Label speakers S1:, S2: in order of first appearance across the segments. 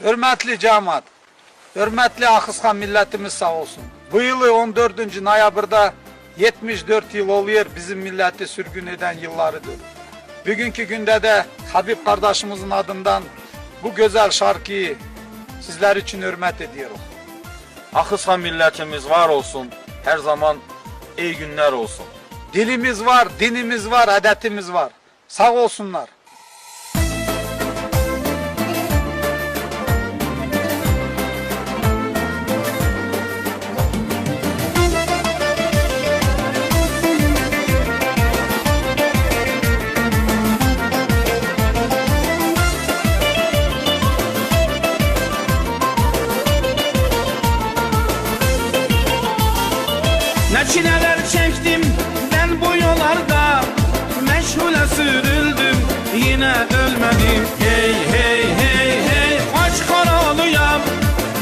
S1: Hürmetli cemaat, hürmetli Akıskan milletimiz sağ olsun. Bu yılı 14. noyabrda 74 yıl oluyor bizim milleti sürgün eden yıllarıdır. Bugünkü günde de Habib kardeşimizin adından bu güzel şarkıyı sizler için hürmet ediyoruz.
S2: Akıskan milletimiz var olsun, her zaman iyi günler olsun.
S1: Dilimiz var, dinimiz var, adetimiz var. Sağ olsunlar.
S3: Ne çileler çektim ben bu yollarda, meşhule sürüldüm yine ölmedim. Hey hey hey hey, aç karalıyam,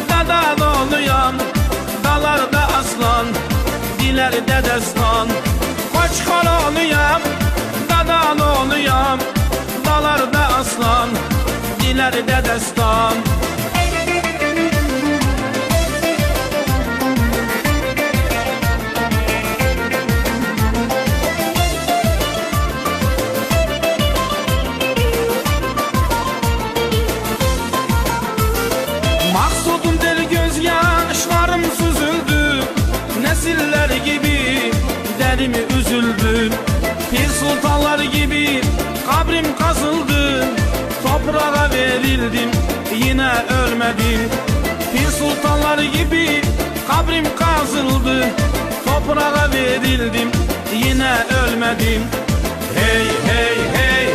S3: dada doluyam, dalarda aslan, dilerde destan. Aç karalıyam, dada doluyam, dalarda aslan, dilerde destan. Maksudum del gözyaşlarım süzüldü, nesiller gibi derimi üzüldü. Pir sultanlar gibi kabrim kazıldı, toprağa verildim yine ölmedim. Pir sultanlar gibi kabrim kazıldı, toprağa verildim yine ölmedim. Hey hey hey